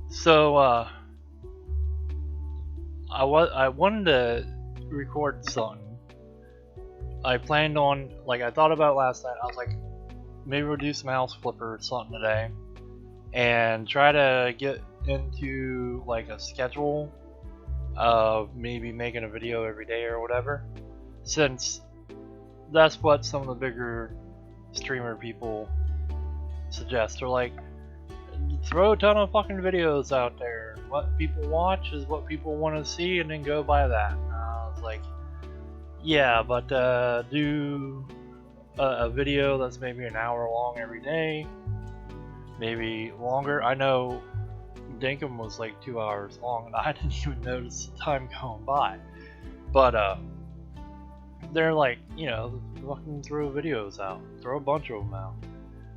So I wanted to record something. I planned on I thought about it last night. I was like, maybe we'll do some house flipper or something today, and try to get into like a schedule of maybe making a video every day or whatever. Since that's what some of the bigger streamer people suggest. They're like, throw a ton of fucking videos out there. What people watch is what people want to see, and then go by that. And I was like, yeah, but do a video that's maybe an hour long every day, maybe longer. I know Dinkum was like 2 hours long, and I didn't even notice the time going by. But they're like, fucking throw videos out, throw a bunch of them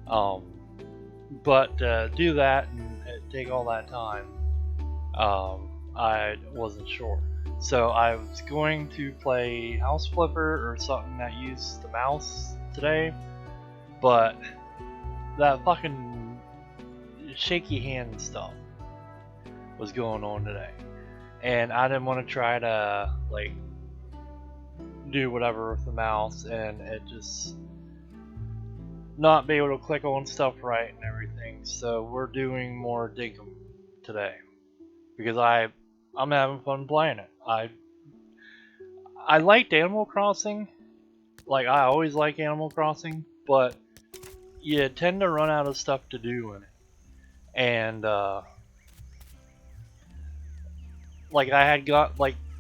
out. But do that and take all that time, I wasn't sure. So I was going to play House Flipper or something that used the mouse today, but that fucking shaky hand stuff was going on today, and I didn't want to try to do whatever with the mouse and it just not be able to click on stuff right and everything. So we're doing more Dinkum today because I'm having fun playing it. I liked Animal Crossing. Like, I always like Animal Crossing, but you tend to run out of stuff to do in it. And I had got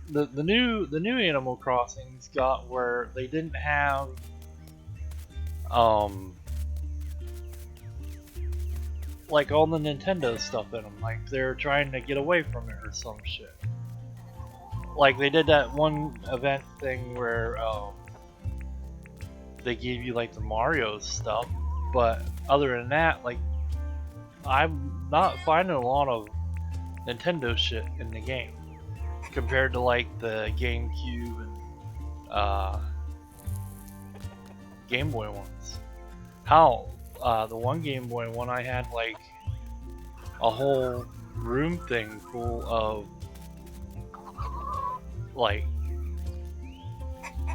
the new Animal Crossings got where they didn't have all the Nintendo stuff in them. Like, they're trying to get away from it or some shit. Like, they did that one event thing where they gave you the Mario stuff, but other than that, I'm not finding a lot of Nintendo shit in the game compared to the GameCube and Game Boy ones. The one Game Boy one, I had a whole room thing full of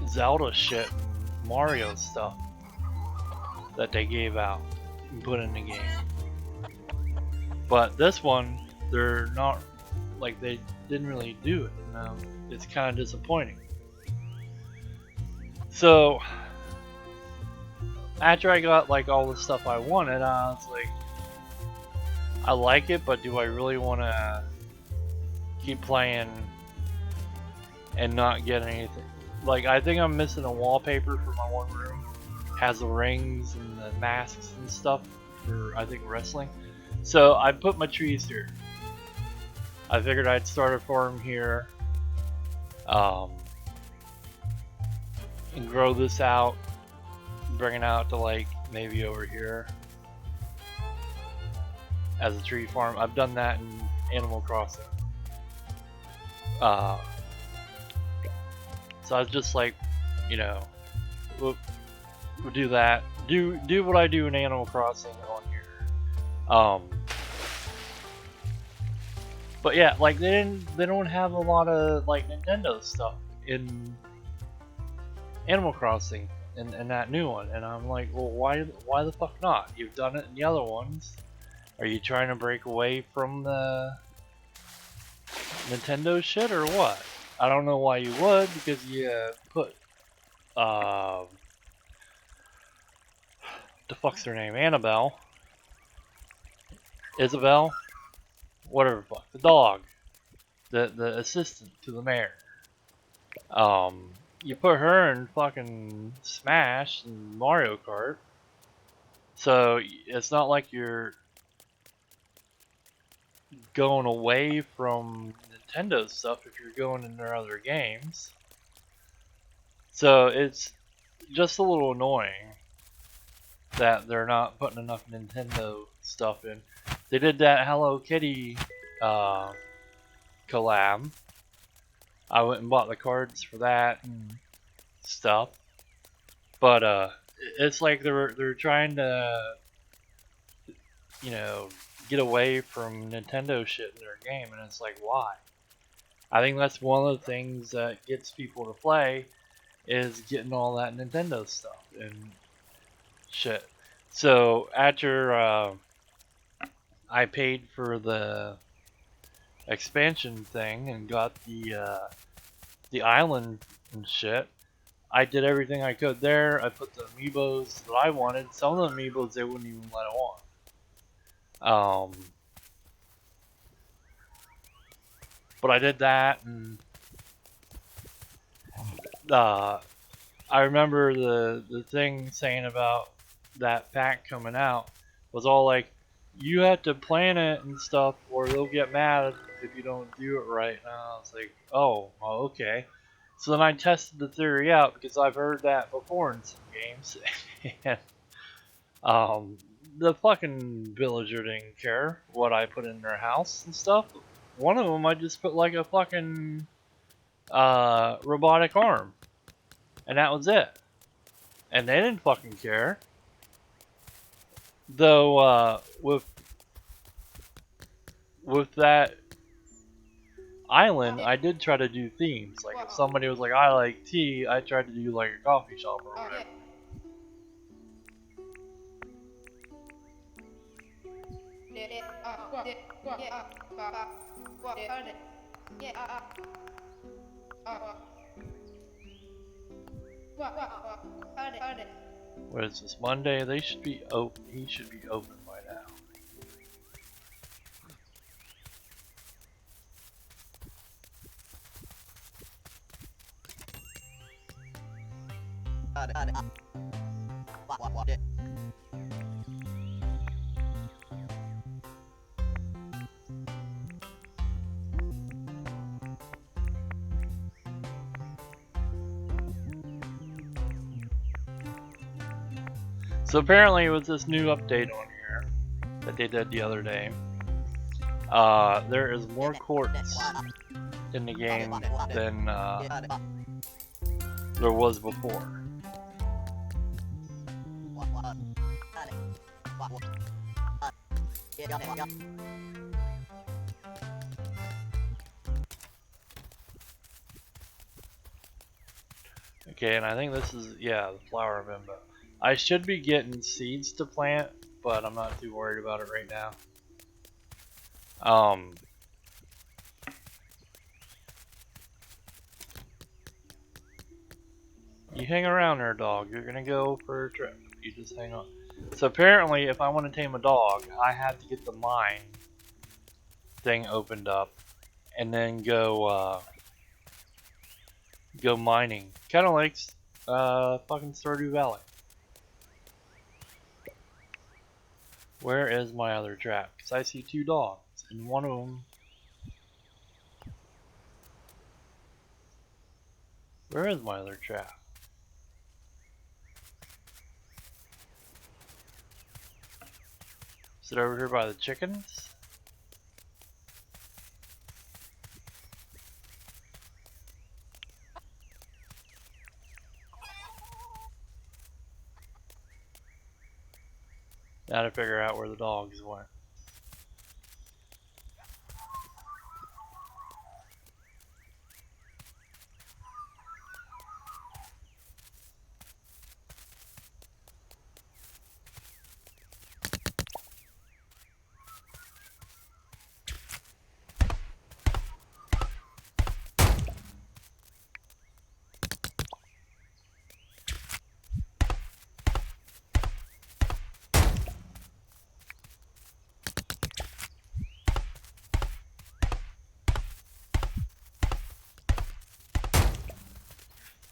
Zelda shit and Mario stuff that they gave out and put in the game. But this one, they're not, they didn't really do it. It's kind of disappointing. So after I got all the stuff I wanted, I was like, I like it, but do I really want to keep playing and not get anything? I think I'm missing a wallpaper for my one room. Has the rings and the masks and stuff for, I think, wrestling. So I put my trees here. I figured I'd start a farm here, and grow this out, bring it out to maybe over here as a tree farm. I've done that in Animal Crossing. So I was just we'll do that. Do what I do in Animal Crossing on here. But yeah, they don't have a lot of Nintendo stuff in Animal Crossing and that new one, and I'm like, well, why the fuck not? You've done it in the other ones. Are you trying to break away from the Nintendo shit or what? I don't know why you would, because you put the fuck's her name? Annabelle, Isabel, whatever the fuck, the dog, the assistant to the mayor. You put her in fucking Smash and Mario Kart, so it's not like you're going away from Nintendo stuff if you're going in their other games. So it's just a little annoying that they're not putting enough Nintendo stuff in. They did that Hello Kitty collab. I went and bought the cards for that and stuff. But it's they're trying to get away from Nintendo shit in their game, and it's like, why? I think that's one of the things that gets people to play is getting all that Nintendo stuff and shit. So after I paid for the expansion thing and got the island and shit, I did everything I could there. I put the amiibos that I wanted. Some of the amiibos they wouldn't even let on. But I did that, and I remember the thing saying about that pack coming out was all like, you have to plan it and stuff, or they'll get mad if you don't do it right. And I was like, oh, well, okay. So then I tested the theory out because I've heard that before in some games, and the fucking villager didn't care what I put in their house and stuff. One of them I just put like a fucking robotic arm, and that was it. And they didn't fucking care. Though with that island, I did try to do themes. Like if somebody was like, I like tea, I tried to do like a coffee shop or whatever. What is this, Monday? They should be open. He should be open by now. So apparently with this new update on here that they did the other day, there is more quartz in the game than there was before. Okay, and I think this is, yeah, the flower bimbo. I should be getting seeds to plant, but I'm not too worried about it right now. You hang around there, dog. You're gonna go for a trip. You just hang on. So apparently, if I want to tame a dog, I have to get the mine thing opened up, and then go mining. Kind of like fucking Stardew Valley. Where is my other trap? Because I see two dogs, and one of them. Where is my other trap? Is it over here by the chickens? Now to figure out where the dogs went.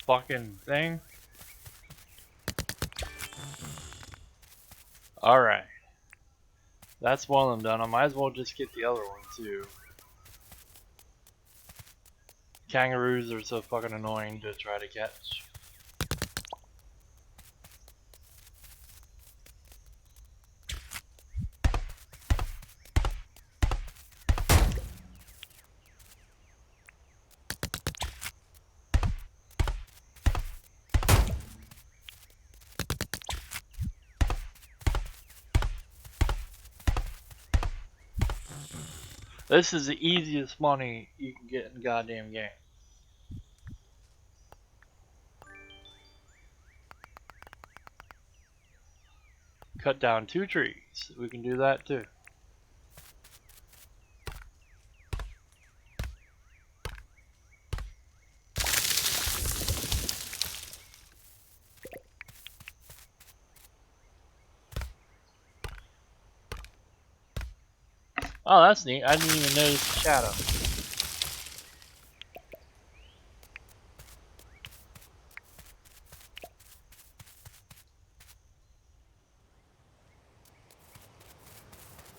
Fucking thing. Alright. That's one of them done. I might as well just get the other one too. Kangaroos are so fucking annoying to try to catch. This is the easiest money you can get in the goddamn game. Cut down 2 trees. We can do that too. Oh, that's neat. I didn't even notice the shadow.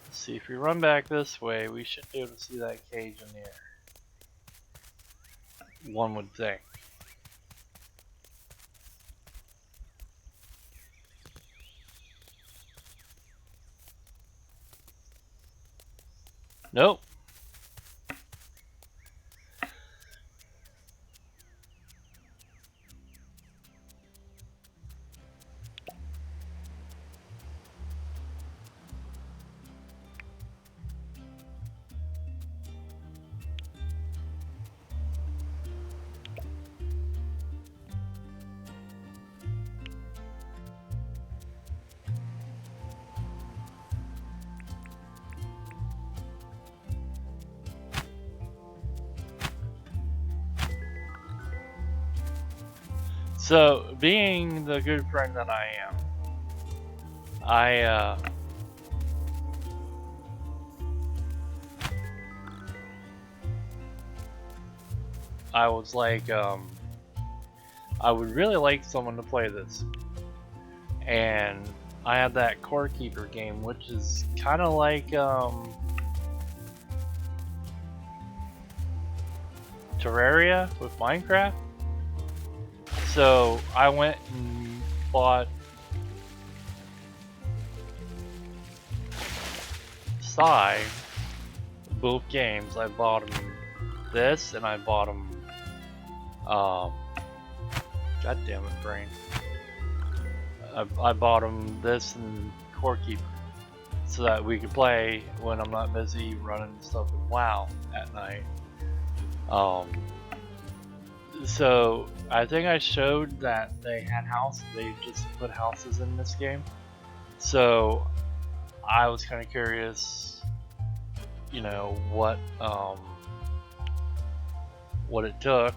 Let's see, if we run back this way, we should be able to see that cage in the air. One would think. Nope. So, being the good friend that I am, I was like, I would really like someone to play this. And I had that Core Keeper game, which is kind of like, Terraria with Minecraft. So I went and bought both games. I bought them this, and I bought them, god damn it, brain. I bought them this and Core Keeper, so that we could play when I'm not busy running stuff with WoW at night. So I think I showed that they had houses. They just put houses in this game. So I was kind of curious, you know, what it took.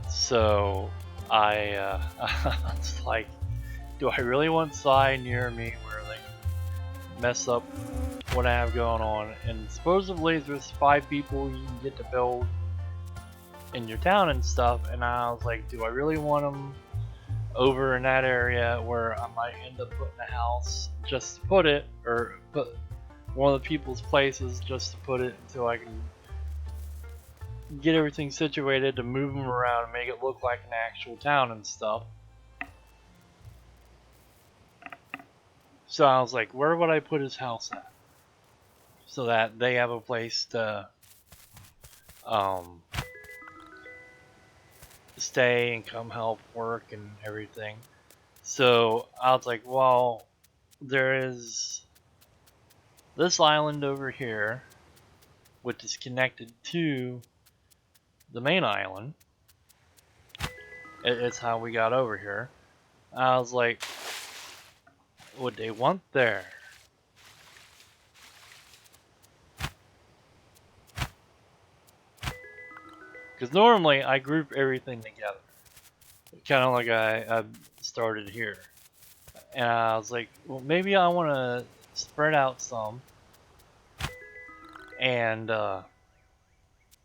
So I was like, do I really want Psy near me where they mess up what I have going on? And supposedly there's 5 people you can get to build in your town and stuff, and I was like, do I really want them over in that area where I might end up putting a house just to put it, or put one of the people's places just to put it until I can get everything situated to move them around and make it look like an actual town and stuff. So I was like, where would I put his house at? So that they have a place to stay and come help work and everything. So I was like, well, there is this island over here, which is connected to the main island. It's how we got over here. I was like, what they want there? Because normally I group everything together, kind of like I started here. And I was like, well, maybe I want to spread out some, and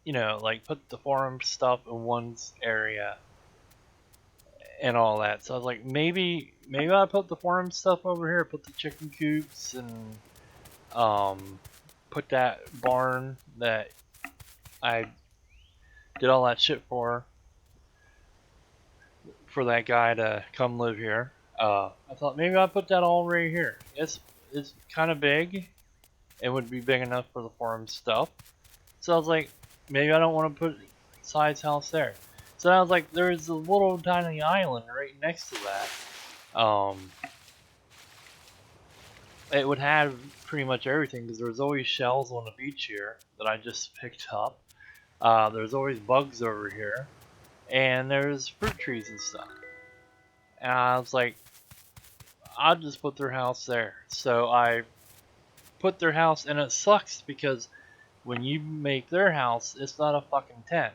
you know, like put the farm stuff in one area and all that. So I was like, maybe I put the farm stuff over here, put the chicken coops, and put that barn that I did all that shit for that guy to come live here. I thought maybe I'd put that all right here. It's kind of big. It would be big enough for the farm stuff. So I was like, maybe I don't want to put Side's house there. So I was like, there's a little tiny island right next to that. it would have pretty much everything because there was always shells on the beach here that I just picked up. There's always bugs over here, and there's fruit trees and stuff. And I was like, I'll just put their house there. So I put their house, and it sucks because when you make their house, it's not a fucking tent.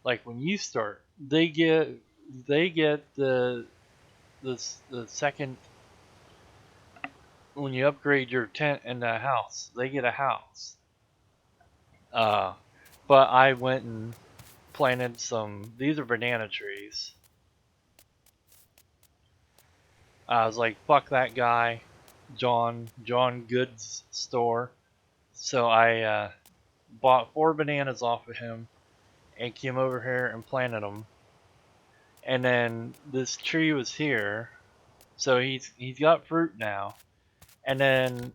Like when you start, they get the second when you upgrade your tent in the house, they get a house. Uh, but I went and planted some. These are banana trees. I was like, fuck that guy, John Goods store. So I bought 4 bananas off of him and came over here and planted them. And then this tree was here, so he's got fruit now. And then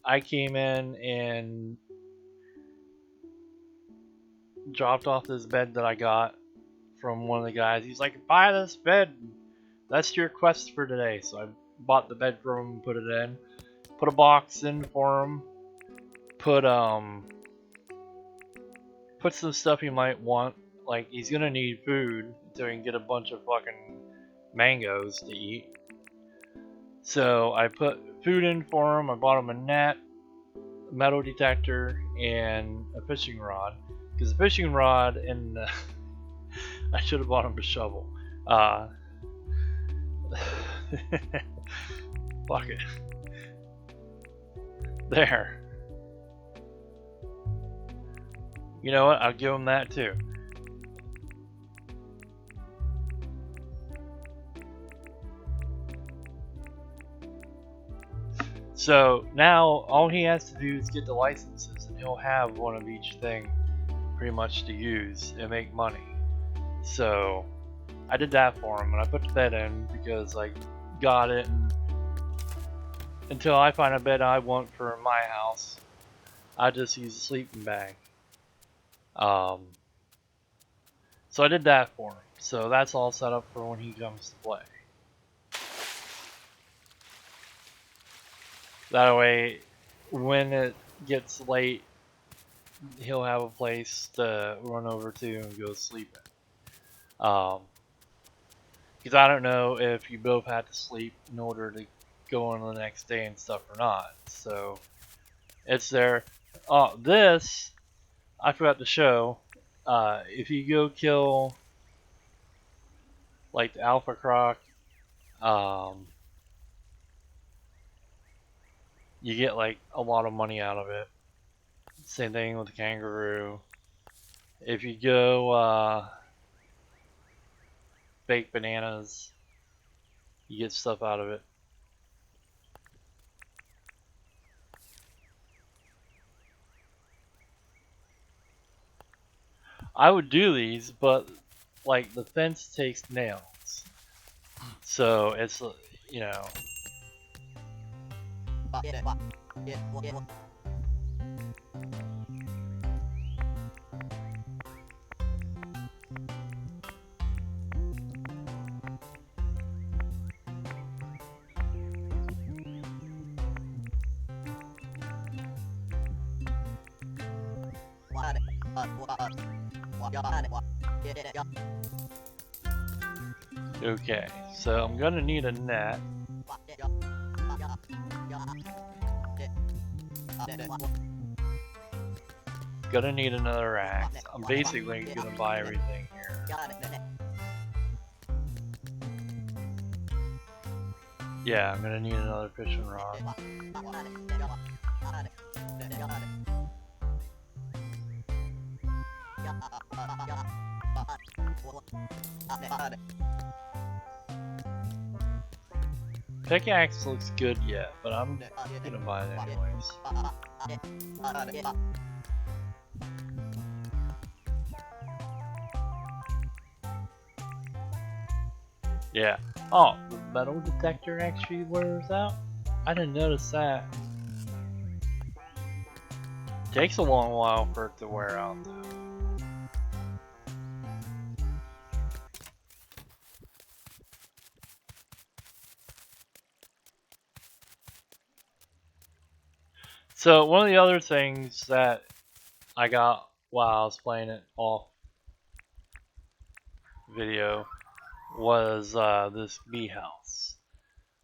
I came in and dropped off this bed that I got from one of the guys. He's like, buy this bed. That's your quest for today. So I bought the bed from him, put it in, put a box in for him, put some stuff he might want. Like he's gonna need food so he can get a bunch of fucking mangoes to eat. So I put food in for him. I bought him a net, a metal detector, and a fishing rod. Because the fishing rod and I should have bought him a shovel. Fuck it. There. You know what? I'll give him that too. So now all he has to do is get the licenses and he'll have one of each thing pretty much to use and make money. So I did that for him and I put the bed in because I got it and until I find a bed I want for my house, I just use a sleeping bag. So I did that for him. So that's all set up for when he comes to play. That way, when it gets late, he'll have a place to run over to and go sleep in. Because I don't know if you both had to sleep in order to go on the next day and stuff or not. So it's there. Oh, this I forgot to show. If you go kill like the alpha croc, you get like a lot of money out of it. Same thing with the kangaroo. If you go bake bananas, you get stuff out of it. I would do these, but like the fence takes nails, so it's you know. Okay, so I'm gonna need a net. Gonna need another axe. I'm basically gonna buy everything here. Yeah, I'm gonna need another fishing rod. Pickaxe looks good yet, but I'm gonna buy it anyways. Yeah. Oh, the metal detector actually wears out? I didn't notice that. Takes a long while for it to wear out though. So one of the other things that I got while I was playing it off video was this bee house.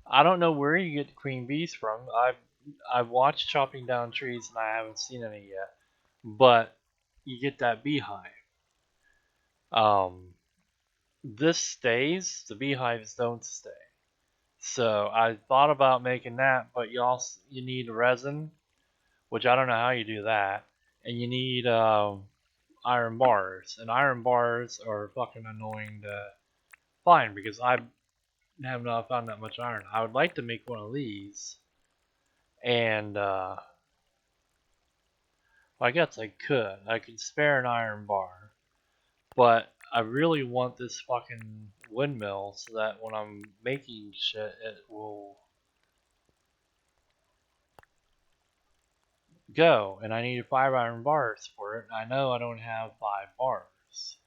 I don't know where you get the queen bees from. I've watched chopping down trees and I haven't seen any yet, but you get that beehive. Um, this stays. The beehives don't stay. So I thought about making that, but you need resin, which I don't know how you do that, and you need iron bars, and iron bars are fucking annoying to find because I have not found that much iron. I would like to make one of these, and I guess I could. I could spare an iron bar, but I really want this fucking windmill so that when I'm making shit, it will go. And I need 5 iron bars for it. I know I don't have 5 bars.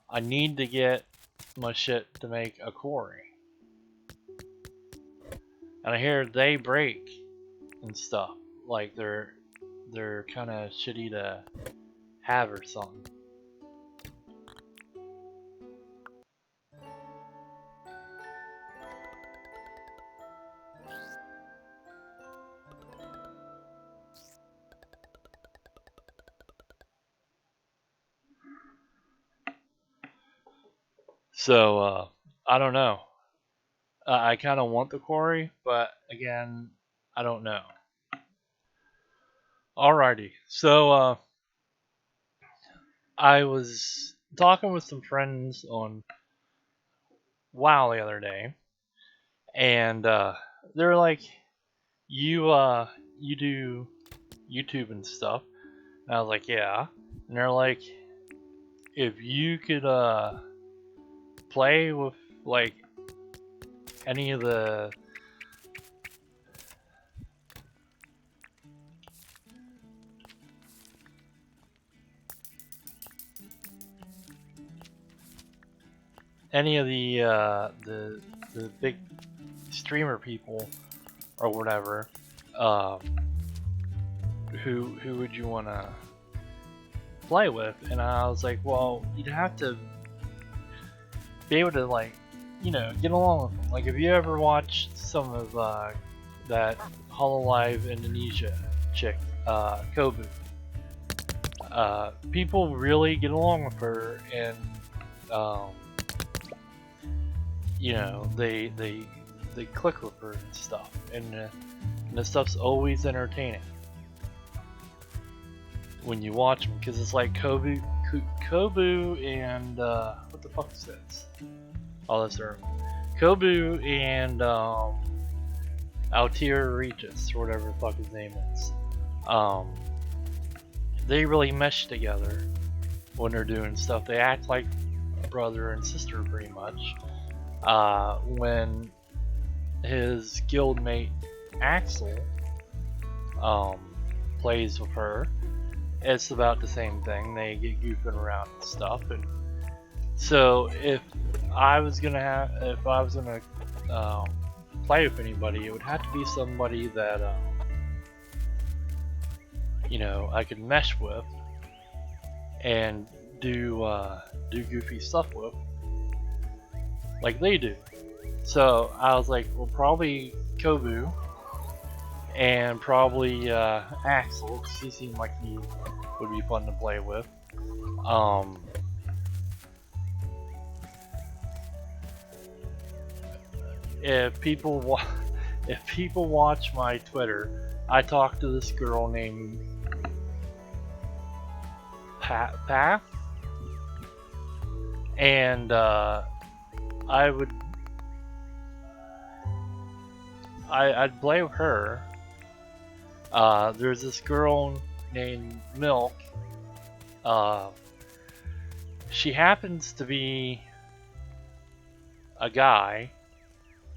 I need to get my shit to make a quarry. And I hear they break and stuff. Like they're kind of shitty to have or something. So I don't know. I kind of want the quarry, but again, I don't know. Alrighty. So I was talking with some friends on WoW the other day, and they're like, you do YouTube and stuff." And I was like, "Yeah." And they're like, "If you could play with like any of the the big streamer people or whatever, um, who would you want to play with?" And I was like, "Well, you'd have to be able to like, get along with them. Like, if you ever watched some of that Hololive Indonesia chick, Kobu, people really get along with her, and um, they click with her and stuff, and the stuff's always entertaining when you watch them, because it's like Kobu and what the fuck is this? Oh, that's her. Kobu and Altier Regis, or whatever the fuck his name is. They really mesh together when they're doing stuff. They act like brother and sister pretty much. When his guildmate Axel plays with her, it's about the same thing. They get goofing around and stuff, and so if I was gonna play with anybody, it would have to be somebody that I could mesh with and do goofy stuff with, like they do. So I was like, well, probably Kobu and probably Axel, because he seemed like he would be fun to play with. If people watch my Twitter, I talked to this girl named Path, and I'd play with her. There's this girl named Milk. She happens to be a guy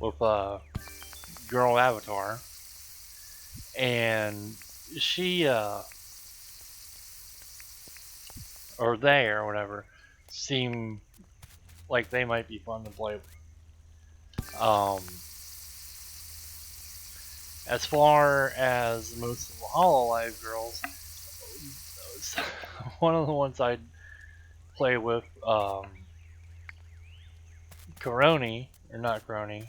with a girl avatar, and she or they or whatever seem like they might be fun to play with. as far as most of the Hololive girls, one of the ones I'd play with, Coroni, or not Coroni,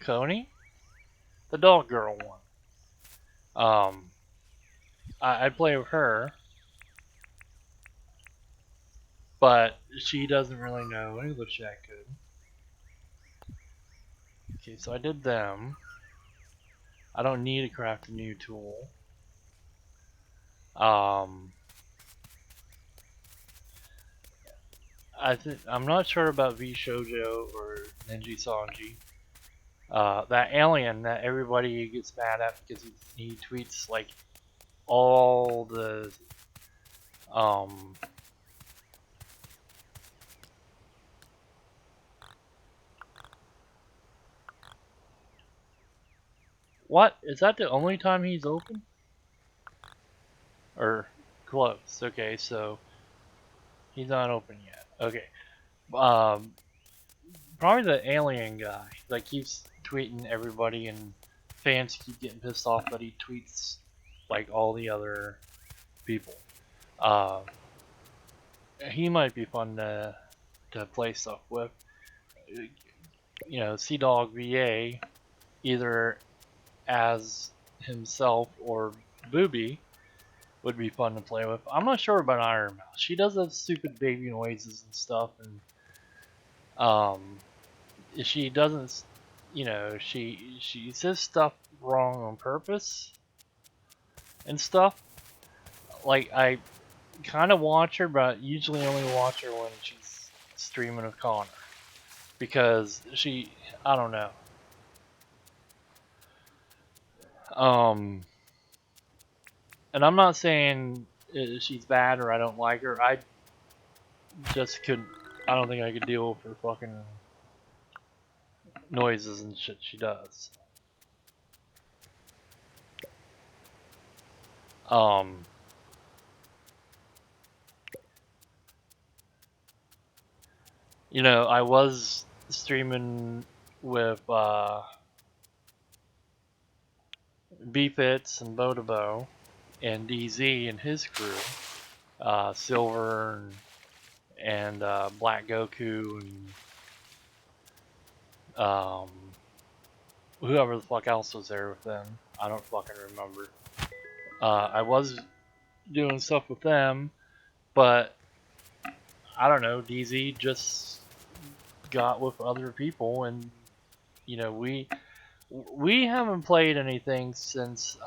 Coney? The dog girl one. I'd play with her, but she doesn't really know English that good. Okay, so I did them. I don't need to craft a new tool. I'm not sure about V Shoujo or Ninja Sanji. That alien that everybody gets mad at because he tweets like all the what? Is that the only time he's open? Or close? Okay, so he's not open yet. Okay. Probably the alien guy that keeps tweeting everybody, and fans keep getting pissed off that he tweets like all the other people. He might be fun to play stuff with. You know, Sea Dog VA, either as himself or Booby, would be fun to play with. I'm not sure about Iron Mouse. She does have stupid baby noises and stuff, and she doesn't, you know, she says stuff wrong on purpose and stuff. Like, I kind of watch her, but usually only watch her when she's streaming with Connor, because I don't know. And I'm not saying she's bad or I don't like her. I don't think I could deal with her fucking noises and shit she does. You know, I was streaming with B-Fits and Bodabo and DZ and his crew, Silver and Black Goku and whoever the fuck else was there with them. I don't fucking remember. I was doing stuff with them, but I don't know, DZ just got with other people, and you know, we haven't played anything since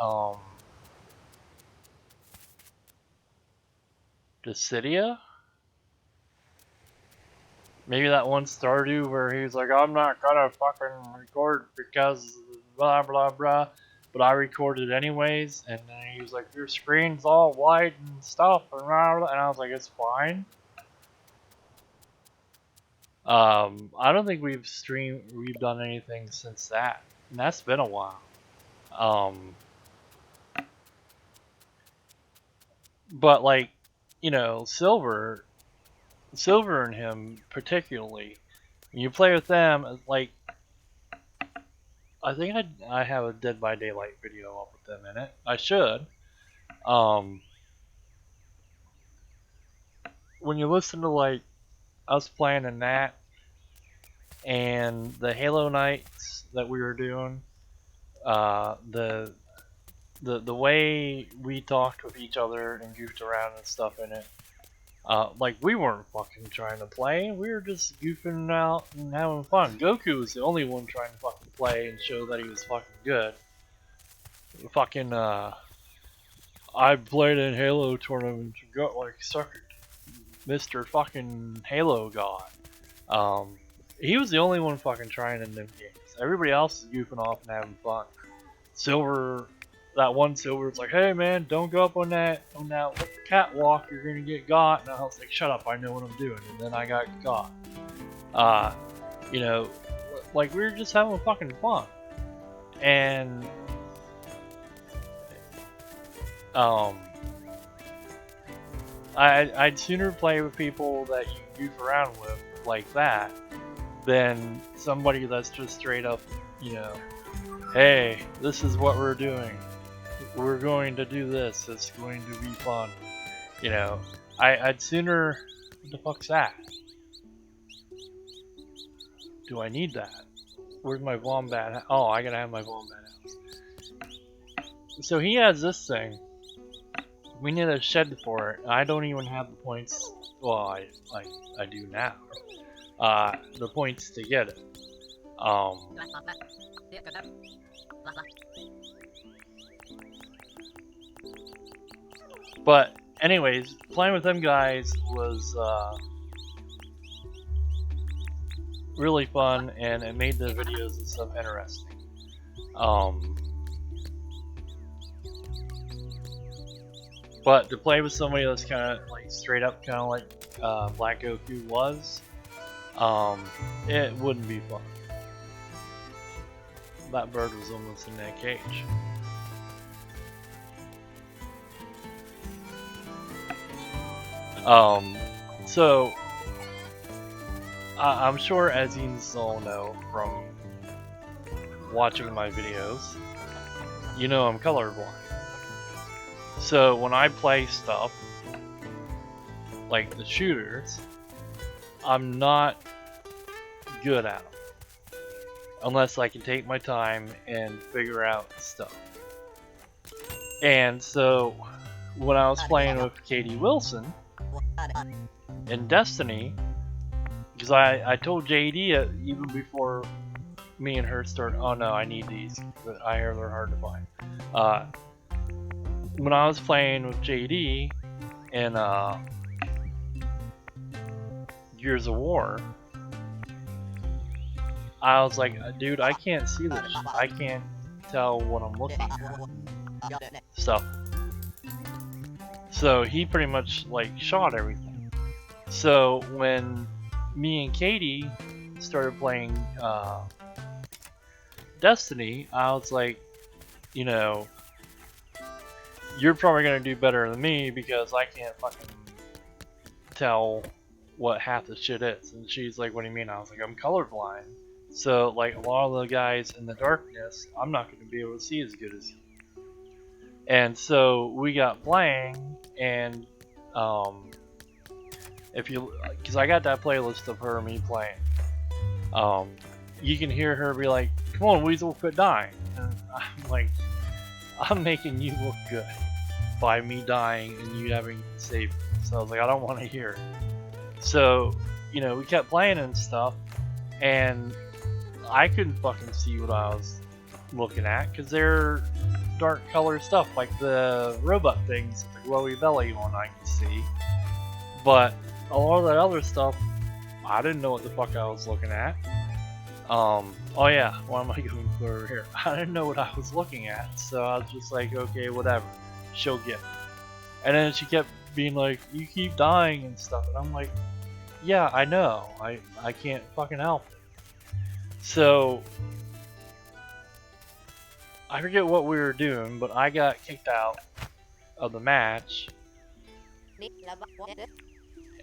Dissidia. Maybe that one Stardew where he was like, I'm not gonna fucking record because blah blah blah, but I recorded anyways, and then he was like, your screen's all white and stuff, and blah, blah, and I was like, it's fine. I don't think we've done anything since that, and that's been a while. But like, you know, Silver and him particularly, when you play with them, like, I think I have a Dead by Daylight video up with them in it. I should. When you listen to like us playing in that and the Halo nights that we were doing, the way we talked with each other and goofed around and stuff in it, like, we weren't fucking trying to play. We were just goofing out and having fun. Goku was the only one trying to fucking play and show that he was fucking good. Fucking, I played in Halo tournaments and got like sucker, Mr. fucking Halo God. He was the only one fucking trying in them games. Everybody else is goofing off and having fun. Silver, that one Silver was like, hey man, don't go up on that catwalk, you're gonna get got. And I was like, shut up, I know what I'm doing. And then I got got. You know, like, we were just having fucking fun. And I'd sooner play with people that you goof around with like that than somebody that's just straight up, you know, hey, this is what we're doing. We're going to do this. It's going to be fun. You know, I'd sooner. What the fuck's that? Do I need that? Where's my wombat? Oh, I gotta have my wombat house. So he has this thing. We need a shed for it. I don't even have the points. Well, I do now. The points to get it. But anyways, playing with them guys was really fun, and it made the videos and stuff interesting. But to play with somebody that's kind of like straight up, kind of like Black Goku was, it wouldn't be fun. That bird was almost in that cage. So I'm sure as you all know from watching my videos, you know I'm colorblind. So when I play stuff like the shooters, I'm not good at them unless I can take my time and figure out stuff. And so when I was playing with Katie Wilson in Destiny, because I told JD even before me and her started, oh no, I need these, but I hear they're hard to find. When I was playing with JD in Gears of War, I was like, dude, I can't see this. I can't tell what I'm looking at. Stuff. So he pretty much like shot everything. So when me and Katie started playing Destiny, I was like, you know, you're probably gonna do better than me because I can't fucking tell what half the shit is. And she's like, what do you mean? I was like, I'm colorblind. So like a lot of the guys in the darkness, I'm not gonna be able to see as good as you. And so we got playing, and if you, because I got that playlist of her and me playing, you can hear her be like, come on Weasel, quit dying. And I'm like, I'm making you look good by me dying and you having to save me. So I was like, I don't want to hear it. So, you know, we kept playing and stuff, and I couldn't fucking see what I was looking at because they're dark color stuff, like the robot things with the glowy belly on I can see. But a lot of that other stuff, I didn't know what the fuck I was looking at. Oh yeah, why am I going over here? I didn't know what I was looking at, so I was just like, okay, whatever, she'll get it. And then she kept being like, you keep dying and stuff, and I'm like, yeah, I know, I can't fucking help it. So I forget what we were doing, but I got kicked out of the match,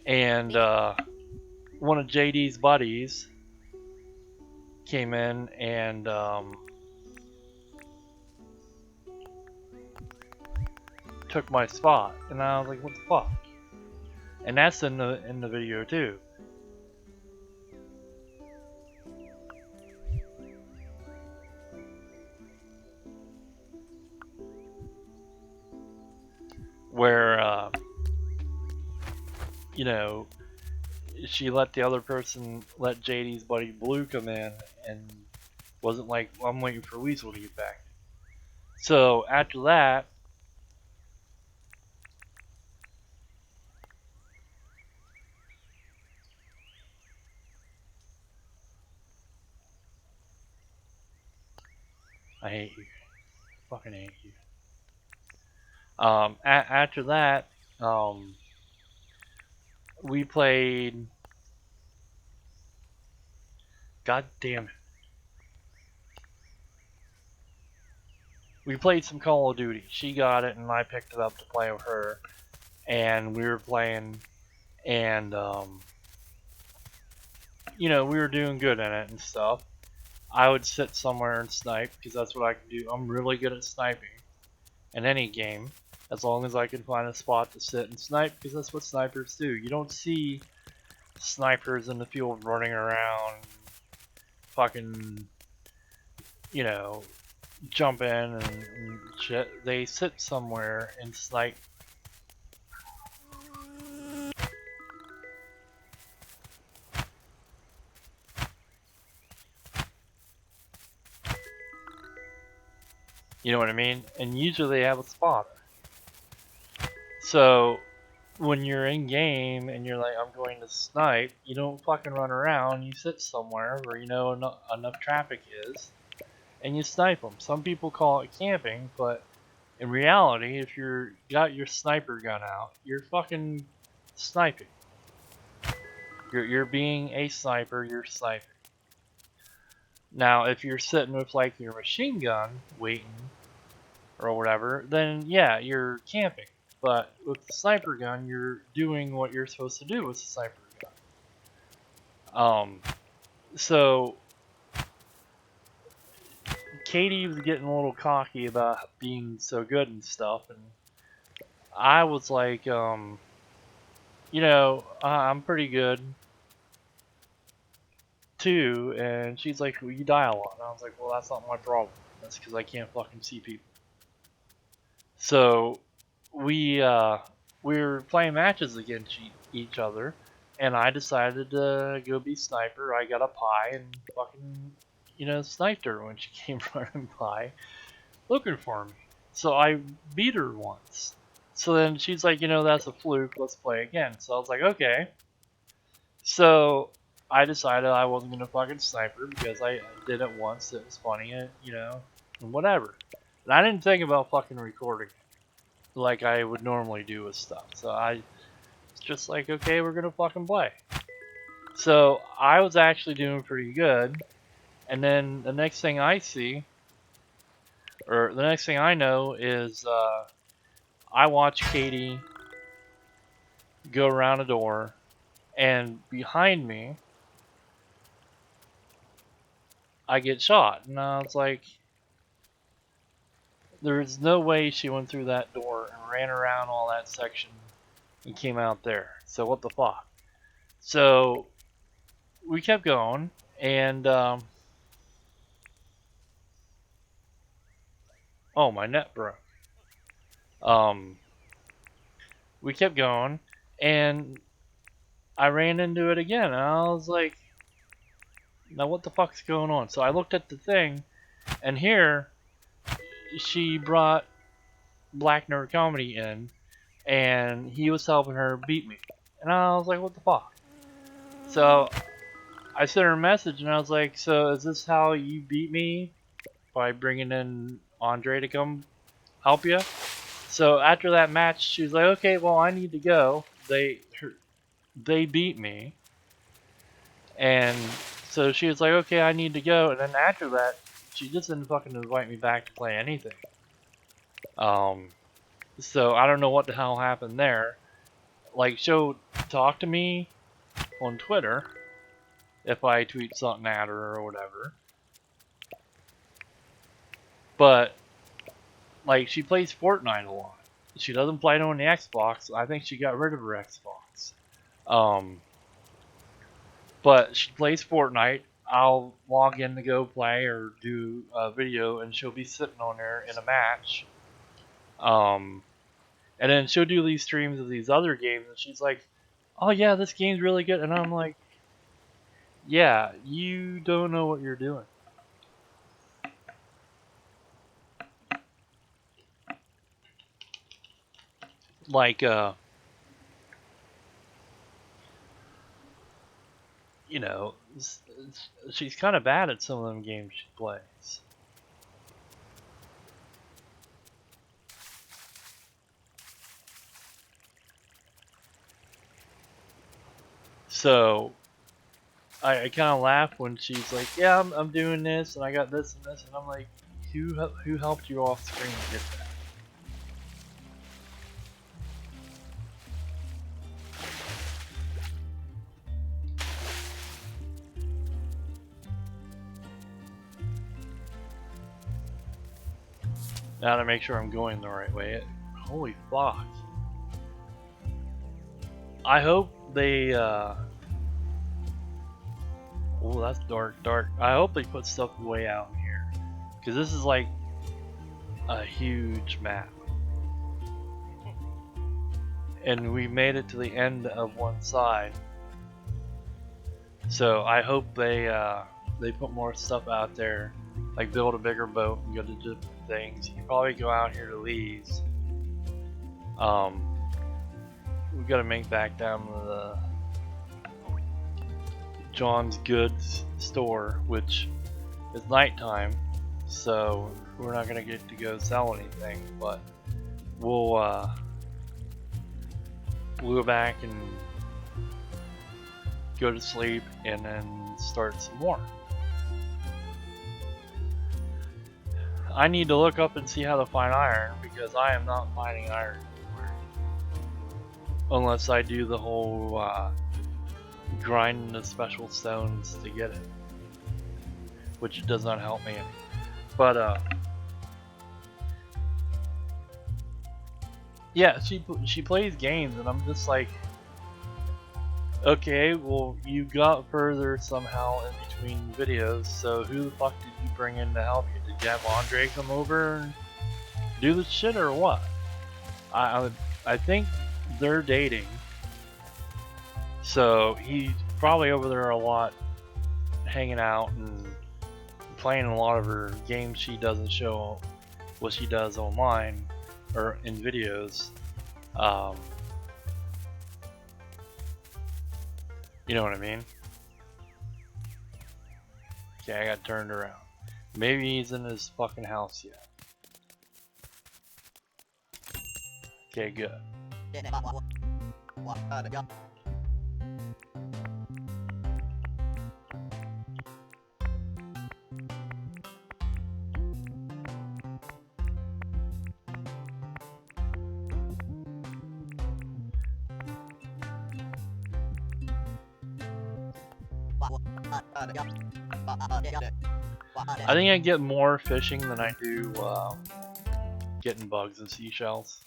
and one of JD's buddies came in and took my spot, and I was like, what the fuck? And that's in the video too. Where you know, she let the other person, let JD's buddy Blue come in, and wasn't like, well, I'm waiting for Weasel to get back. So after that, I hate you, fucking hate you. After that, we played. God damn it. We played some Call of Duty. She got it, and I picked it up to play with her. And we were playing, and you know, we were doing good in it and stuff, I would sit somewhere and snipe because that's what I can do. I'm really good at sniping in any game, as long as I can find a spot to sit and snipe, because that's what snipers do. You don't see snipers in the field running around, fucking, you know, jump in and shit. They sit somewhere and snipe. You know what I mean? And usually they have a spotter. So when you're in game and you're like, I'm going to snipe, you don't fucking run around. You sit somewhere where you know enough traffic is, and you snipe them. Some people call it camping, but in reality, if you're got your sniper gun out, you're fucking sniping. You're being a sniper. You're sniping. Now, if you're sitting with like your machine gun waiting or whatever, then yeah, you're camping. But with the sniper gun, you're doing what you're supposed to do with the sniper gun. So Katie was getting a little cocky about being so good and stuff, and I was like, you know, I'm pretty good too. And she's like, well, you die a lot. And I was like, well, that's not my problem. That's because I can't fucking see people. So we were playing matches against each other, and I decided to go be sniper. I got a pie and fucking, you know, sniped her when she came running by looking for me. So I beat her once. So then she's like, you know, that's a fluke, let's play again. So I was like, okay. So I decided I wasn't gonna fucking snipe her because I did it once, it was funny, and you know, and whatever. And I didn't think about fucking recording like I would normally do with stuff. So I was just like, okay, we're gonna fucking play. So I was actually doing pretty good, and then the next thing I see, or the next thing I know is I watch Katie go around a door, and behind me, I get shot. And I was like, there's no way she went through that door and ran around all that section and came out there. So what the fuck? So we kept going, and oh, my net broke. Um, we kept going, and I ran into it again, and I was like, now what the fuck's going on? So I looked at the thing, and here she brought Black Nerd Comedy in, and he was helping her beat me. And I was like, what the fuck? So I sent her a message, and I was like, so is this how you beat me? By bringing in Andre to come help you? So after that match, she was like, okay, well, I need to go. They beat me. And so she was like, okay, I need to go. And then after that, she just didn't fucking invite me back to play anything. So I don't know what the hell happened there. Like, she'll talk to me on Twitter if I tweet something at her or whatever. But, like, she plays Fortnite a lot. She doesn't play it on the Xbox. I think she got rid of her Xbox. But she plays Fortnite. I'll log in to go play or do a video, and she'll be sitting on there in a match. And then she'll do these streams of these other games, and she's like, oh yeah, this game's really good. And I'm like, yeah, you don't know what you're doing. Like, you know, she's kind of bad at some of them games she plays. So I kind of laugh when she's like, yeah, I'm doing this, and I got this and this, and I'm like, who helped you off screen to get that? Now to make sure I'm going the right way. Holy fuck. I hope they, oh, that's dark. I hope they put stuff way out in here. Because this is like a huge map. And we made it to the end of one side. So I hope they put more stuff out there. Like build a bigger boat and go to different things. You can probably go out here to Lee's. We gotta make back down to the John's Goods store, which is nighttime, so we're not gonna get to go sell anything, but we'll go back and go to sleep and then start some more. I need to look up and see how to find iron, because I am not finding iron anywhere. Unless I do the whole grinding the special stones to get it. Which does not help me any. But yeah, she plays games and I'm just like, okay, well you got further somehow in between videos, so who the fuck did you bring in to help you? Did you have Andre come over and do the shit or what? I think they're dating, so he's probably over there a lot, hanging out and playing a lot of her games she doesn't show what she does online or in videos. You know what I mean? Okay, I got turned around. Maybe he's in his fucking house yet. Okay, good. I think I get more fishing than I do getting bugs and seashells.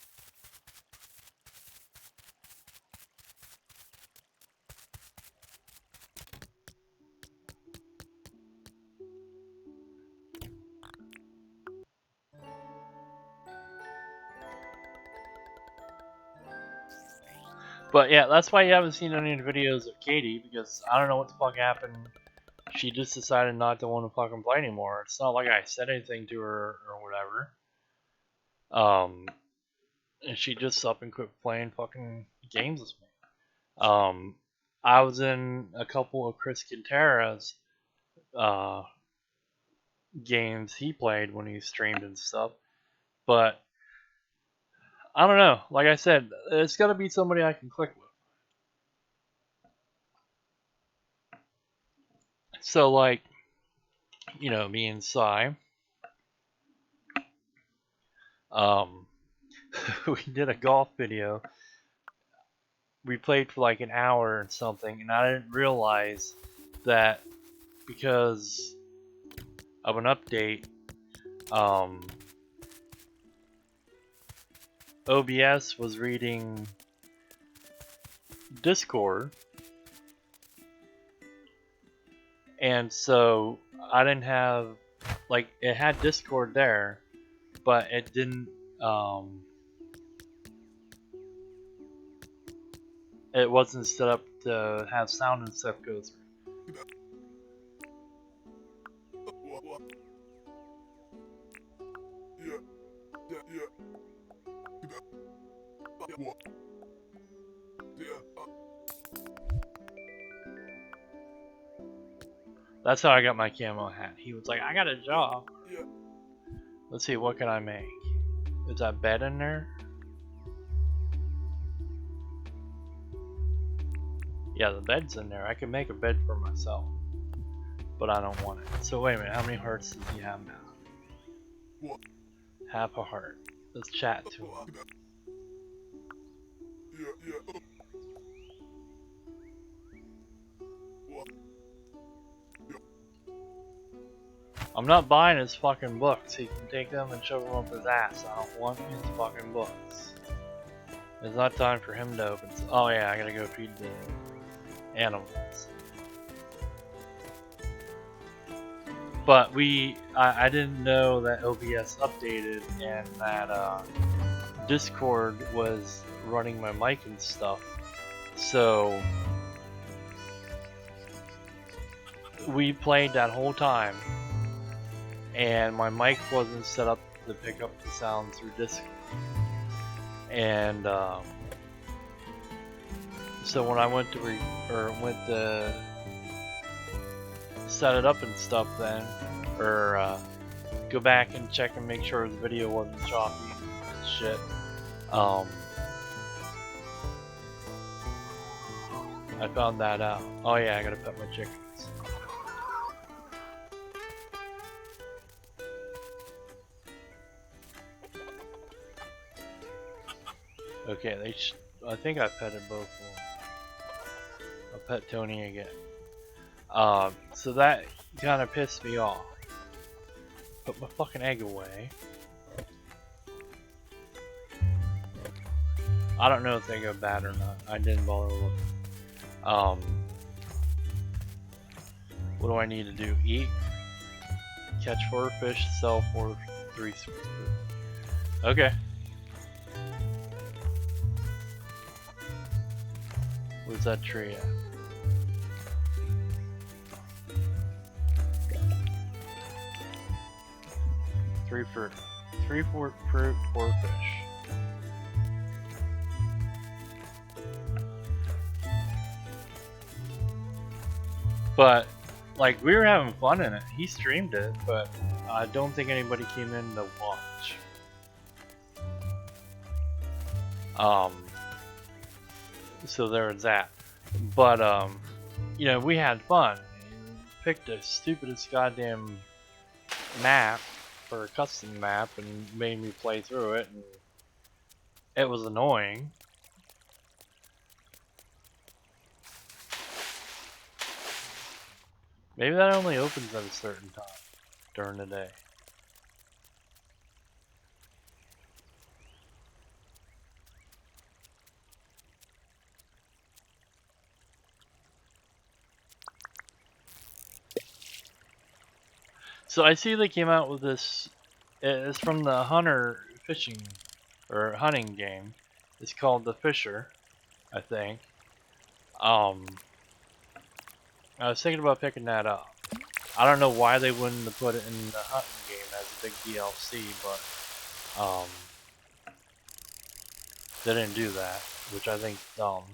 But yeah, that's why you haven't seen any videos of Katie, because I don't know what the fuck happened. She just decided not to want to fucking play anymore. It's not like I said anything to her or whatever. And she just up and quit playing fucking games with me. I was in a couple of Chris Quintera's games he played when he streamed and stuff, but I don't know. Like I said, it's gotta be somebody I can click with. So like, you know, me and Sai, we did a golf video. We played for like an hour or something, and I didn't realize that because of an update, OBS was reading Discord, and so I didn't have, like, it had Discord there, but it didn't, it wasn't set up to have sound and stuff go through. That's how I got my camo hat. He was like, I got a job. Let's see, what can I make? Is that bed in there? Yeah, the bed's in there. I can make a bed for myself, but I don't want it. So wait a minute, how many hearts does he have now? Half a heart. Let's chat to him. I'm not buying his fucking books. He can take them and shove them up his ass. I don't want his fucking books. It's not time for him to open. Oh yeah, I gotta go feed the animals. But I didn't know that OBS updated and that Discord was running my mic and stuff. So we played that whole time, and my mic wasn't set up to pick up the sound through Discord. And so when I went to set it up and stuff, then go back and check and make sure the video wasn't choppy and shit. I found that out. Oh yeah, I gotta pet my chickens. Okay, I think I petted both of them. I'll pet Tony again. So that kind of pissed me off. Put my fucking egg away. I don't know if they go bad or not. I didn't bother looking. What do I need to do? Eat, catch 4 fish, sell 3 fruit. Okay. Where's that tree at? Three fruit, 4 fish. But like, we were having fun in it. He streamed it, but I don't think anybody came in to watch. So there was that. But you know, we had fun. Picked the stupidest goddamn map for a custom map and made me play through it, and it was annoying. Maybe that only opens at a certain time during the day. So I see they came out with this. It's from the hunter fishing or hunting game. It's called The Fisher, I think. I was thinking about picking that up. I don't know why they wouldn't have put it in the hunting game as a big DLC, but they didn't do that, which I think is dumb.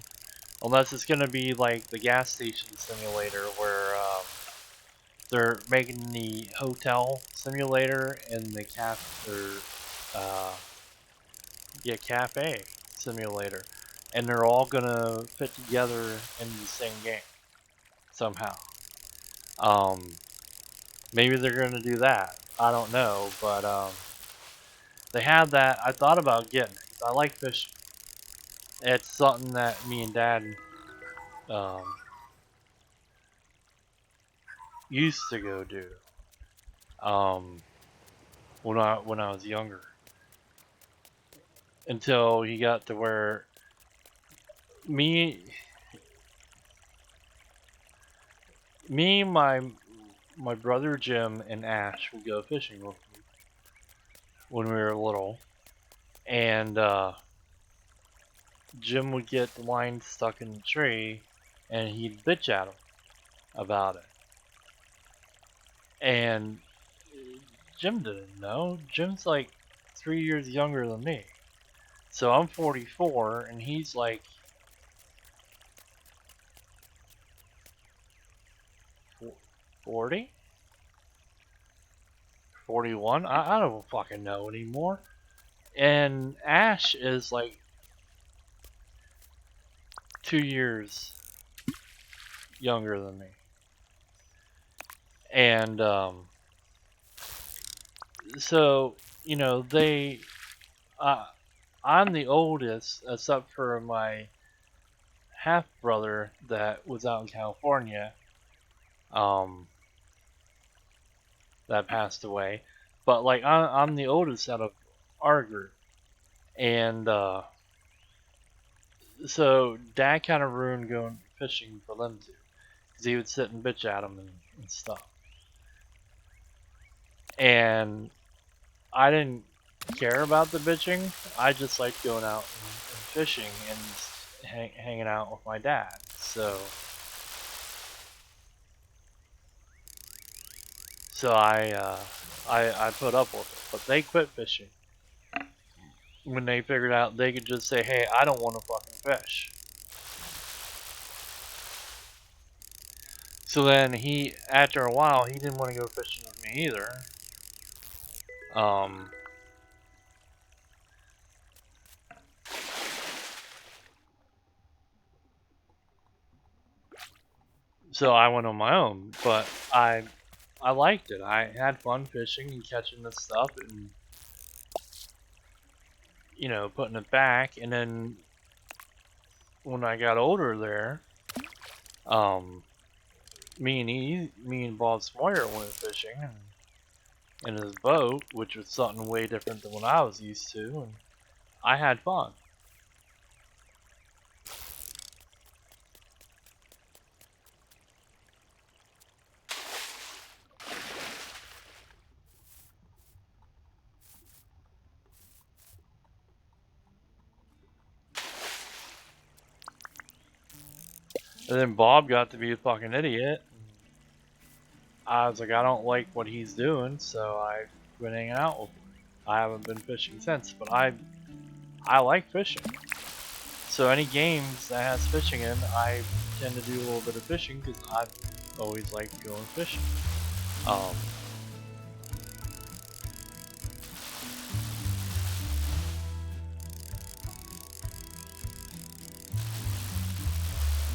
Unless it's gonna be like the gas station simulator where they're making the hotel simulator and the cafe simulator, and they're all gonna fit together in the same game somehow. Maybe they're gonna do that. I don't know, but they have that. I thought about getting it. I like fishing. It's something that me and Dad used to go do when I was younger, until he got to where me, my brother Jim and Ash would go fishing with me when we were little, and Jim would get the line stuck in the tree, and he'd bitch at him about it. And Jim didn't know. Jim's like 3 years younger than me. So I'm 44, and he's like 40? 41? I don't fucking know anymore. And Ash is like 2 years younger than me. And so, you know, I'm the oldest, except for my half brother that was out in California. that passed away. But like I'm the oldest out of our group, and so Dad kind of ruined going fishing for them too, because he would sit and bitch at them and stuff. And I didn't care about the bitching. I just liked going out and fishing and hanging out with my dad. So I put up with it, but they quit fishing when they figured out they could just say, "Hey, I don't want to fucking fish." So then after a while, he didn't want to go fishing with me either. Um, so I went on my own, but I liked it. I had fun fishing and catching this stuff and putting it back. And then when I got older there, um, me and Bob Sawyer went fishing in his boat, which was something way different than what I was used to, and I had fun. And then Bob got to be a fucking idiot. I was like, I don't like what he's doing, so I quit hanging out with him. I haven't been fishing since, but I like fishing. So any games that has fishing in, I tend to do a little bit of fishing because I've always liked going fishing. Um,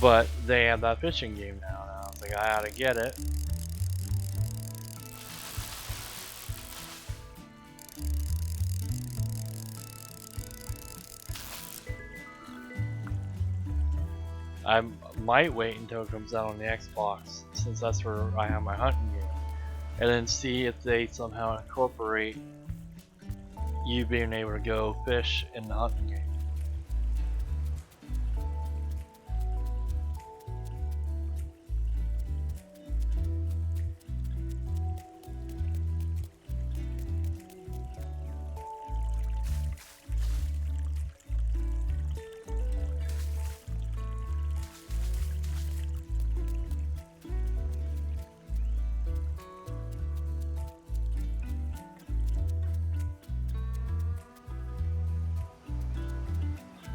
but they have that fishing game now, and I was like, I ought to get it. I might wait until it comes out on the Xbox, since that's where I have my hunting game, and then see if they somehow incorporate you being able to go fish in the hunting game.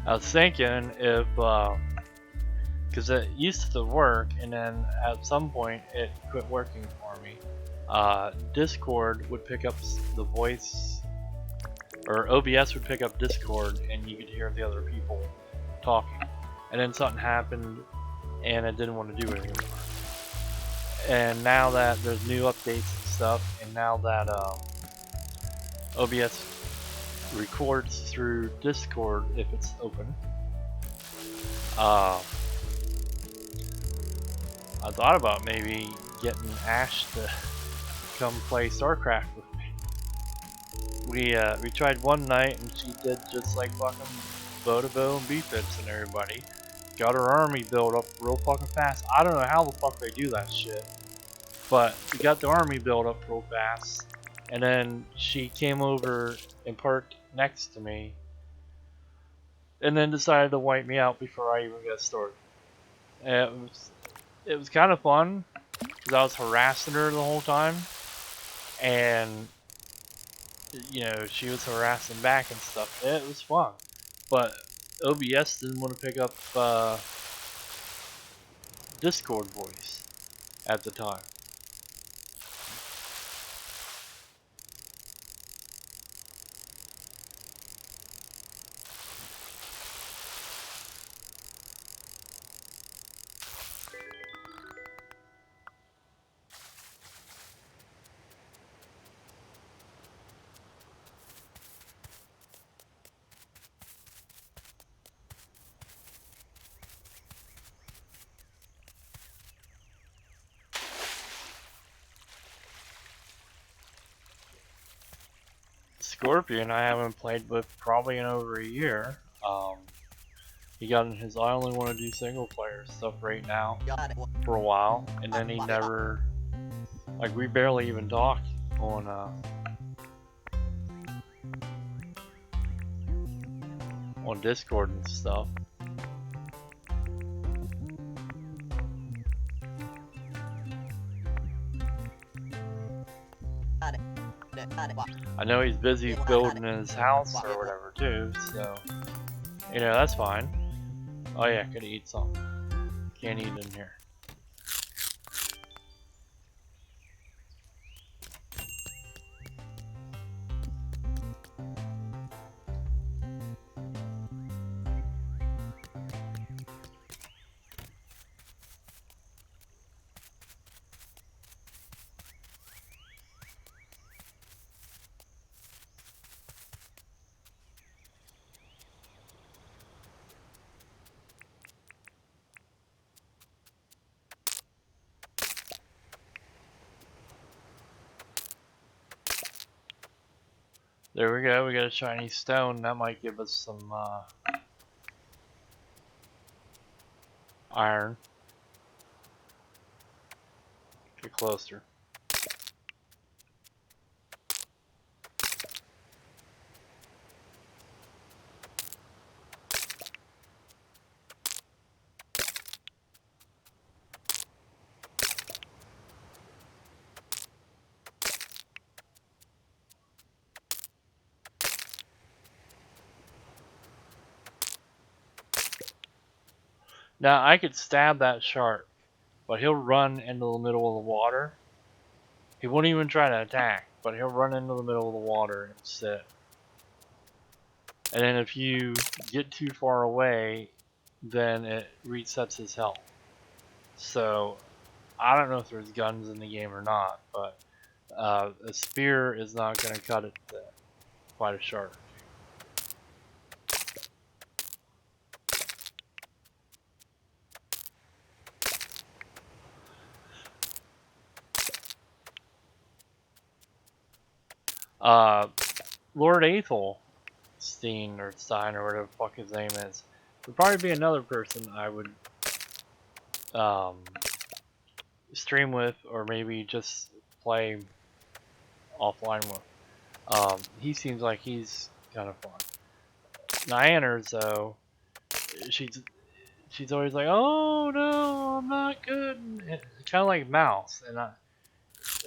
I was thinking if, because it used to work, and then at some point it quit working for me. Discord would pick up the voice, or OBS would pick up Discord, and you could hear the other people talking. And then something happened, and it didn't want to do it anymore. And now that there's new updates and stuff, and now that OBS records through Discord if it's open, I thought about maybe getting Ash to come play StarCraft with me. We tried one night and she did just like fucking Bow and B-Fits and everybody. Got her army built up real fucking fast. I don't know how the fuck they do that shit, but we got the army built up real fast, and then she came over and parked next to me, and then decided to wipe me out before I even got started. It was kind of fun because I was harassing her the whole time, and she was harassing back and stuff. It was fun, but OBS didn't want to pick up Discord voice at the time. Scorpion I haven't played with probably in over a year. He got in his I only want to do single player stuff right now for a while, and then he never, like, we barely even talk on Discord and stuff. I know he's busy building his house or whatever too, so you know that's fine. Oh yeah, gotta eat something. Can't eat in here. There we go, we got a shiny stone. That might give us some iron. Get closer. Now I could stab that shark, but he'll run into the middle of the water. He won't even try to attack, but he'll run into the middle of the water and sit. And then if you get too far away, then it resets his health. So I don't know if there's guns in the game or not, but a spear is not going to cut it to fight a shark. Lord Athelstein or Stein or whatever the fuck his name is would probably be another person I would stream with, or maybe just play offline with. He seems like he's kind of fun. Nianner's though, she's always like, oh no, I'm not good. Kind of like Mouse, and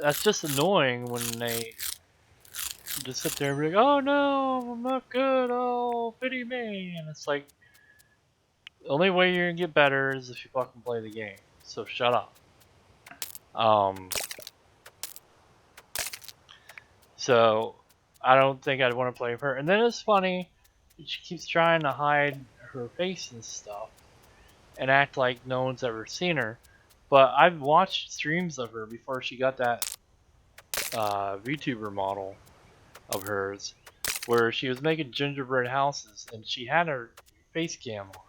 that's just annoying when they just sit there and be like, oh no, I'm not good, oh, pity me. And it's like, the only way you're gonna get better is if you fucking play the game. So shut up. So I don't think I'd want to play with her. And then it's funny, she keeps trying to hide her face and stuff and act like no one's ever seen her. But I've watched streams of her before she got that VTuber model of hers, where she was making gingerbread houses and she had her face cam on.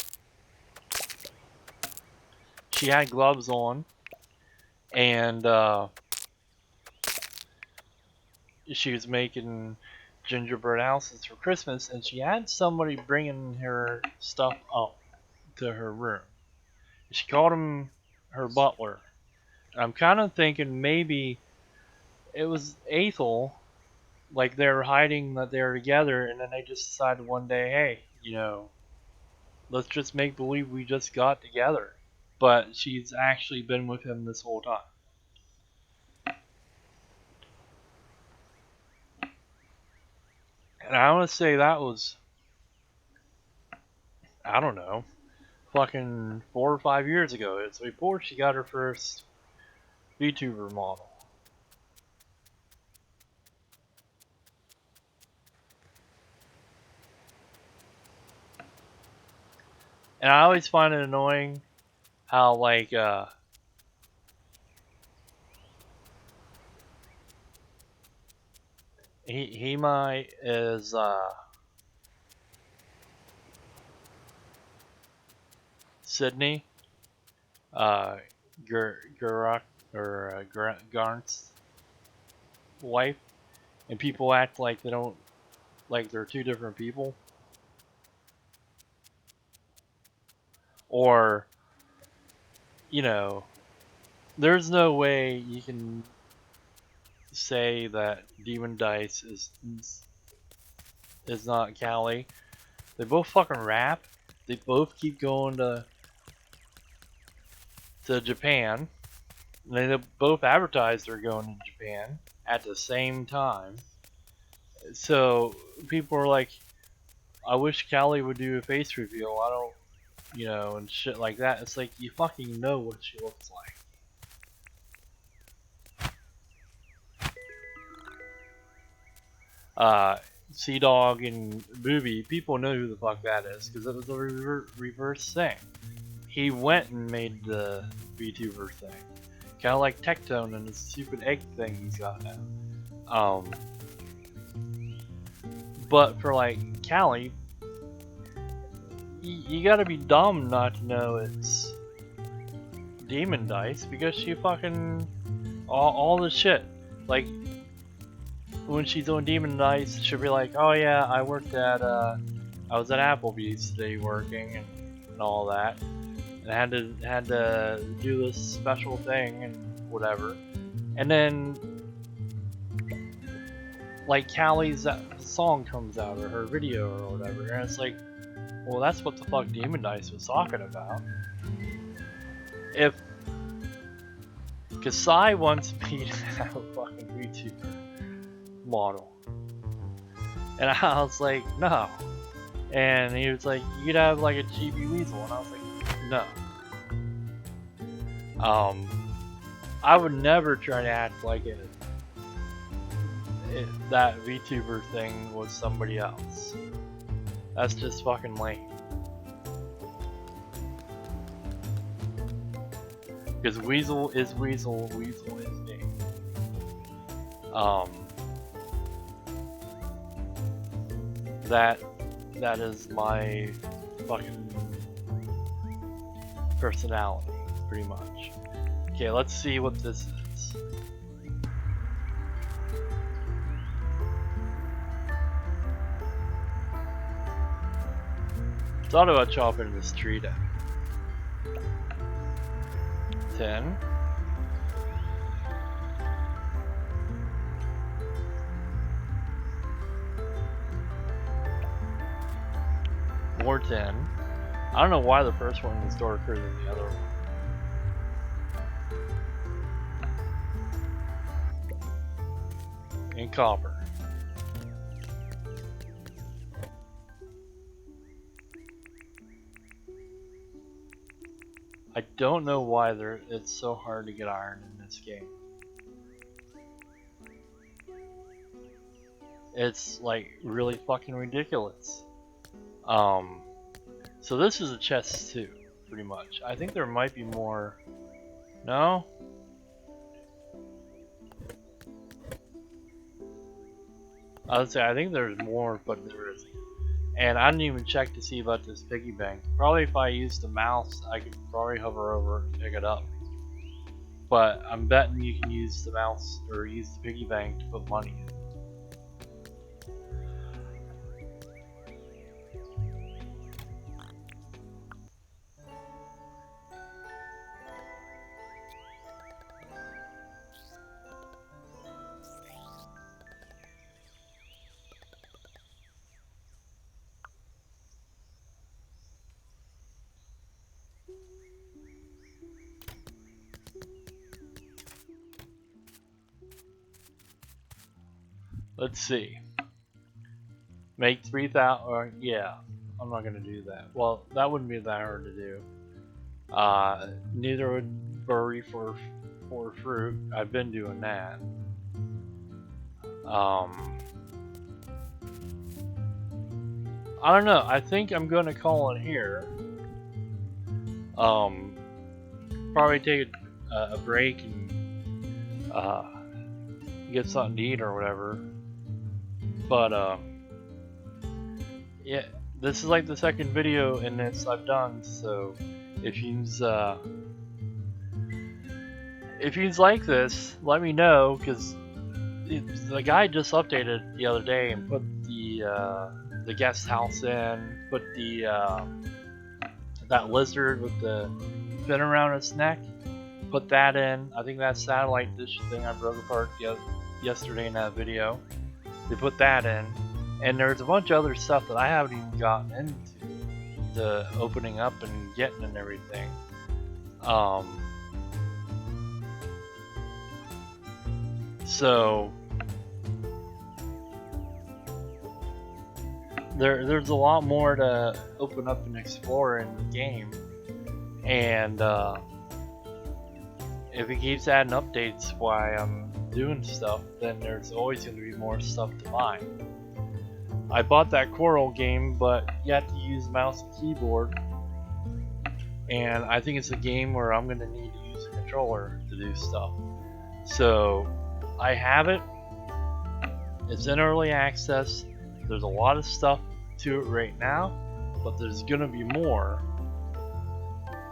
She had gloves on, and she was making gingerbread houses for Christmas, and she had somebody bringing her stuff up to her room. She called him her butler. I'm kind of thinking maybe it was Athel, like they were hiding that they were together, and then they just decided one day, hey, you know, let's just make believe we just got together. But she's actually been with him this whole time. And I want to say that was, I don't know, fucking 4 or 5 years ago. It's before she got her first VTuber model. And I always find it annoying how, like, Hema is, Sydney, Gurak, or Garnt's wife, and people act like they don't like they're two different people, or you know, there's no way you can say that Demon Dice is not Callie. They both fucking rap. They both keep going to Japan. They both advertise they're going to Japan at the same time. So people are like, I wish Callie would do a face reveal. I don't, and shit like that. It's like, you fucking know what she looks like. Sea Dog and Booby, people know who the fuck that is because it was a reverse thing. He went and made the VTuber thing, kind of like Tectone and his stupid egg thing he's got now. But for like Callie, you gotta be dumb not to know it's Demon Dice because she fucking all the shit. Like when she's doing Demon Dice, she'll be like, "Oh yeah, I worked at I was at Applebee's today working and all that, and had to do this special thing and whatever." And then like Callie's song comes out or her video or whatever, and it's like, well, that's what the fuck Demon Dice was talking about. If Kasai wants me to have a fucking VTuber model, and I was like, no. And he was like, you could have like a chibi weasel, and I was like, no. I would never try to act like that VTuber thing was somebody else. That's just fucking lame. Because Weasel is Weasel, Weasel is me. That is my fucking personality, pretty much. Okay, let's see what this is. Thought about chopping this tree down. 10. More 10. I don't know why the first one is darker than the other one. In copper. I don't know why it's so hard to get iron in this game. It's like really fucking ridiculous. So this is a chest too, pretty much. I think there might be more. No? I would say I think there's more, but there isn't. And I didn't even check to see about this piggy bank. Probably if I used the mouse, I could probably hover over and pick it up. But I'm betting you can use the mouse or use the piggy bank to put money in. Let's see. Make 3,000. Or yeah, I'm not gonna do that. Well, that wouldn't be that hard to do. Neither would bury for fruit. I've been doing that. I don't know. I think I'm gonna call it here. Probably take a break and get something to eat or whatever. But yeah, this is like the second video in this I've done. So if you like this, let me know, because the guy just updated the other day and put the the guest house in, put the that lizard with the fin around its neck, put that in. I think that satellite dish thing I broke apart yesterday in that video. They put that in, and there's a bunch of other stuff that I haven't even gotten into, the opening up and getting and everything. So there's a lot more to open up and explore in the game, and if it keeps adding updates while I'm doing stuff, then there's always going to be more stuff to buy. I bought that Coral game, but you have to use mouse and keyboard, and I think it's a game where I'm going to need to use a controller to do stuff. So I have it. It's in early access. There's a lot of stuff to it right now, but there's going to be more.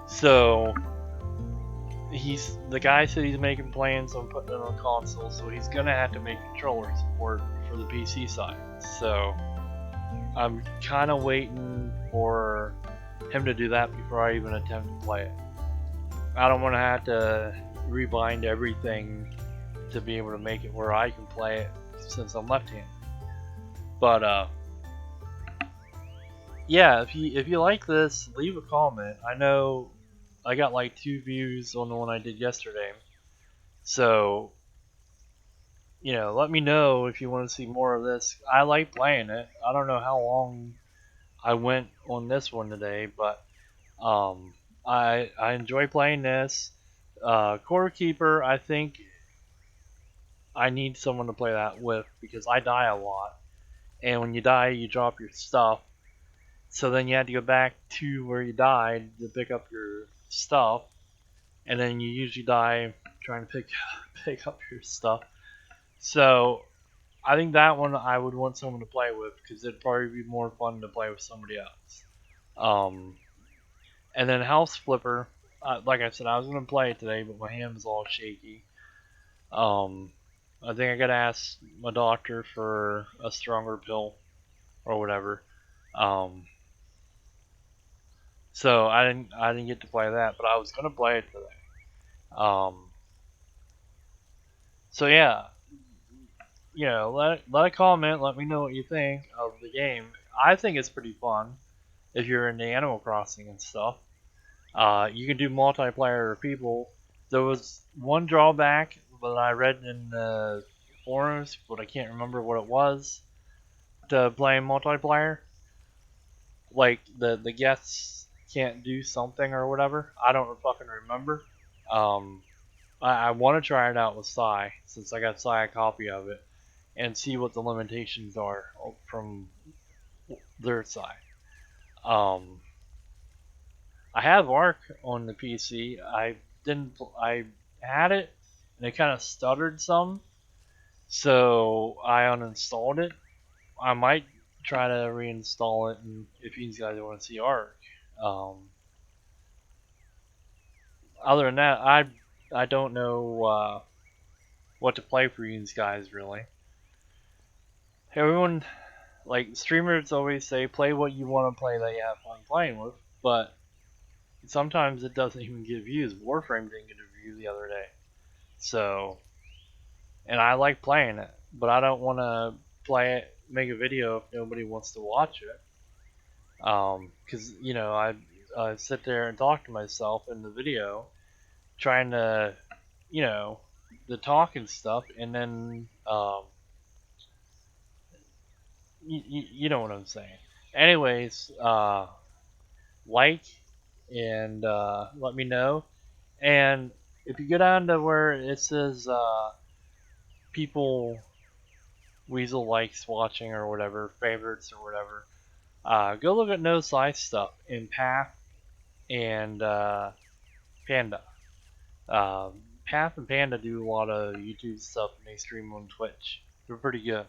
So the guy said he's making plans on putting it on console, so he's gonna have to make controller support for the PC side. So I'm kind of waiting for him to do that before I even attempt to play it. I don't want to have to rebind everything to be able to make it where I can play it since I'm left-handed. But yeah, if you like this, leave a comment. I know I got like 2 views on the one I did yesterday, so let me know if you want to see more of this. I like playing it. I don't know how long I went on this one today, but I enjoy playing this. Core Keeper, I think I need someone to play that with because I die a lot, and when you die, you drop your stuff. So then you had to go back to where you died to pick up your stuff, and then you usually die trying to pick up your stuff. So I think that one I would want someone to play with because it'd probably be more fun to play with somebody else. And then House Flipper, like I said, I was gonna play it today, but my hand was all shaky. I think I gotta ask my doctor for a stronger pill or whatever. So I didn't get to play that, but I was gonna play it today. So yeah, let a comment. Let me know what you think of the game. I think it's pretty fun if you're into Animal Crossing and stuff. You can do multiplayer with people. There was one drawback that I read in the forums, but I can't remember what it was to play multiplayer. Like the guests can't do something or whatever. I don't fucking remember. I want to try it out with Psy, since I got Psy a copy of it, and see what the limitations are from their side. I have Arc on the PC. I had it, and it kind of stuttered some, so I uninstalled it. I might try to reinstall it, and if you guys want to see Arc. Other than that, I don't know what to play for you guys really. Everyone, like streamers always say, play what you want to play that you have fun playing with, but sometimes it doesn't even get views. Warframe didn't get a view the other day. So, and I like playing it, but I don't want to play it, make a video if nobody wants to watch it. Because, I sit there and talk to myself in the video, trying to, the talk and stuff, and then, you know what I'm saying. Anyways, like and let me know. And if you go down to where it says people Weasel likes watching or whatever, favorites or whatever, go look at No Size stuff in Path and Panda. Path and Panda do a lot of YouTube stuff and they stream on Twitch. They're pretty good.